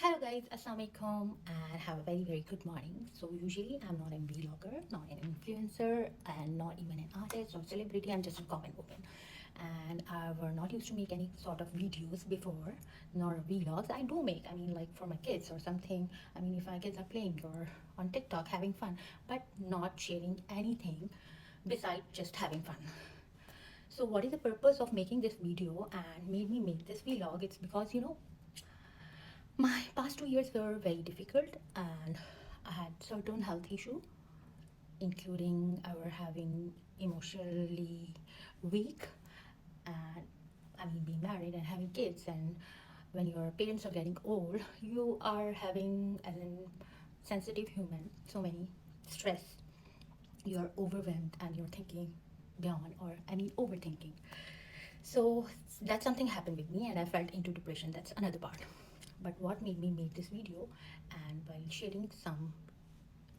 Hello guys, Assalamualaikum and have a very good morning. So usually I'm not a vlogger, not an influencer and not even an artist or celebrity. I'm just a common woman. And I were not used to make any sort of videos before, nor vlogs. I do make, like for my kids or something. If my kids are playing or on TikTok having fun, but not sharing anything besides just having fun. So what is the purpose of making this video and made me make this vlog? It's because my past 2 years were very difficult and I had certain health issue, including I were having emotionally weak and being married and having kids, and when your parents are getting old, you are having as a sensitive human so many stress. You're overwhelmed and you're thinking beyond, or overthinking. So that something happened with me and I felt into depression. That's another part. But what made me make this video, and while sharing some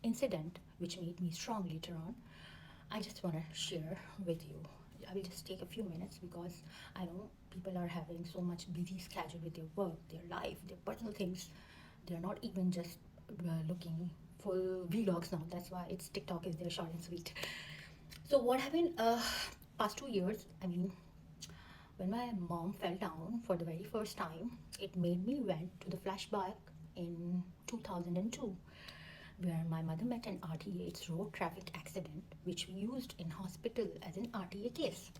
incident which made me strong later on, I just want to share with you. I will just take a few minutes because I know people are having so much busy schedule with their work, their life, their personal things. They're not even just looking full vlogs now. That's why it's TikTok is their short and sweet. So what happened past 2 years, when my mom fell down for the very first time, it made me went to the flashback in 2002, where my mother met an RTA. It's road traffic accident, which we used in hospital as an RTA case.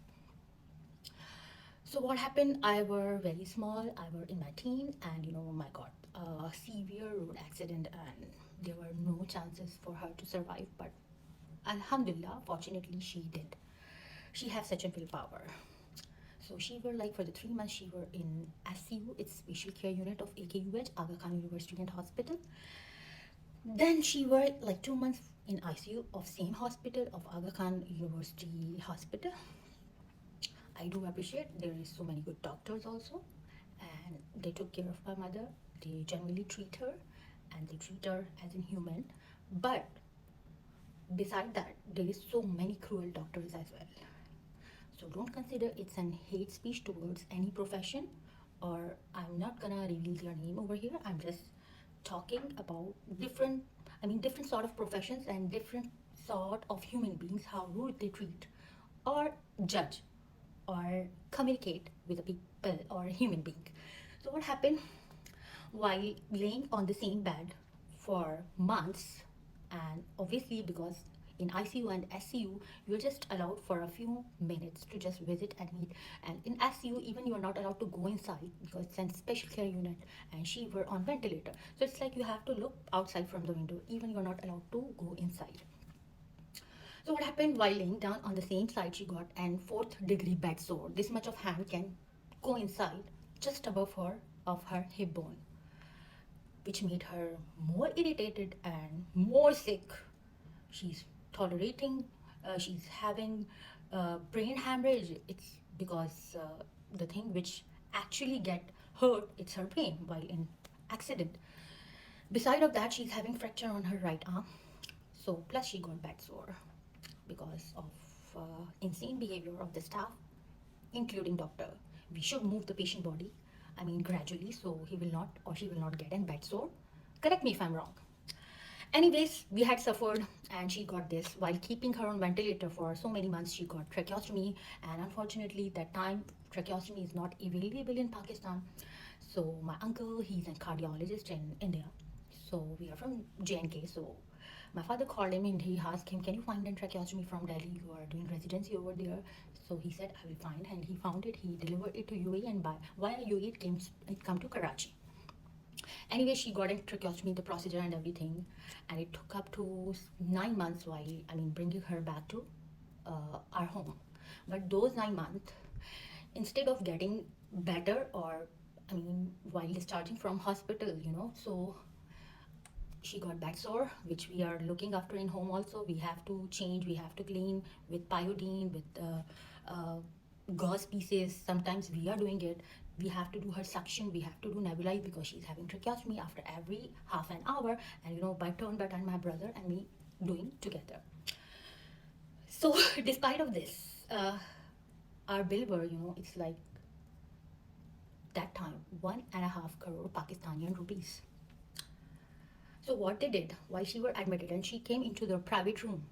So what happened? I were very small. I were in my teen, and oh my God, a severe road accident, and there were no chances for her to survive. But Alhumdulilah, fortunately, she did. She has such a willpower. So she were like for the 3 months she were in SCU, it's special care unit of AKUH, Aga Khan University and Hospital. Then she were like 2 months in ICU of same hospital of Aga Khan University Hospital. I do appreciate there is so many good doctors also, and they took care of my mother. They generally treat her, and they treat her as a human. But beside that, there is so many cruel doctors as well. So don't consider it's an hate speech towards any profession, or I'm not gonna reveal their name over here. I'm just talking about different sort of professions and different sort of human beings, how rude they treat or judge or communicate with a people or a human being. So what happened? While laying on the same bed for months, and obviously because in ICU and SCU you're just allowed for a few minutes to just visit and meet, and in SCU even you are not allowed to go inside because it's a special care unit and she were on ventilator, so it's like you have to look outside from the window, even you're not allowed to go inside. So what happened? While laying down on the same side, she got an fourth degree bed sore. This much of hand can go inside just above her of her hip bone, which made her more irritated and more sick. She's tolerating, she's having brain hemorrhage. It's because the thing which actually get hurt, it's her brain while in accident. Beside of that, she's having fracture on her right arm. So plus she got bad sore because of insane behavior of the staff, including doctor. We should move the patient body, gradually, so he will not or she will not get in bed sore. Correct me if I'm wrong. Anyways, we had suffered and she got this. While keeping her on ventilator for so many months, she got tracheostomy, and unfortunately that time tracheostomy is not available in Pakistan. So my uncle, he's a cardiologist in India. So we are from JNK. So my father called him and he asked him, can you find a tracheostomy from Delhi? You are doing residency over there. So he said, I will find, and he found it. He delivered it to UAE, and by via UAE it came to Karachi. Anyway, she got a tracheostomy, the procedure and everything, and it took up to 9 months while bringing her back to our home. But those 9 months, instead of getting better, or while discharging from hospital, so she got back sore, which we are looking after in home also. We have to change, we have to clean with pyodine, with gauze pieces. Sometimes we are doing it. We have to do her suction, we have to do nebulize because she's having tracheostomy after every half an hour, and by turn my brother and me doing together. So despite of this, our bill were, it's like that time 1.5 crore Pakistani rupees. So what they did while she were admitted, and she came into the private room.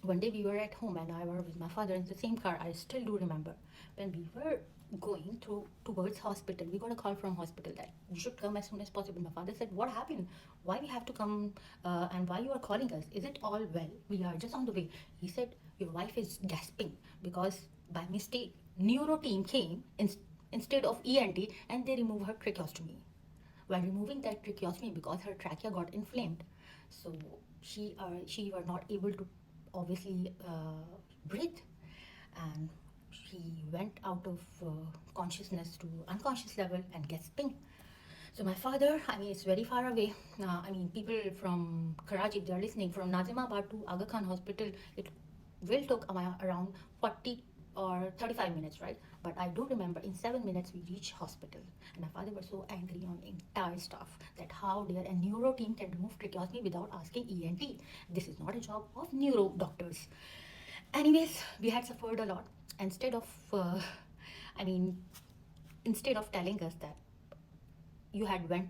One day we were at home and I were with my father in the same car. I still do remember when we were going through towards hospital. We got a call from hospital that you should come as soon as possible. My father said, "What happened? Why we have to come? And why you are calling us? Is it all well? We are just on the way." He said, "Your wife is gasping because by mistake neuro team came instead of ENT and they removed her tracheostomy. While removing that tracheostomy, because her trachea got inflamed, so she were not able to obviously breathe, and she went out of consciousness to unconscious level and gasping. So my father, I mean, it's very far away. I mean, people from Karachi, if they are listening, from Nazimabad to Aga Khan Hospital, it will took around 40 or 35 minutes, right? But I do remember in 7 minutes we reached hospital, and my father was so angry on entire staff that how dare a neuro team can remove tracheostomy without asking ENT. This is not a job of neuro doctors. Anyways, we had suffered a lot. Instead of, I mean, instead of telling us that you had went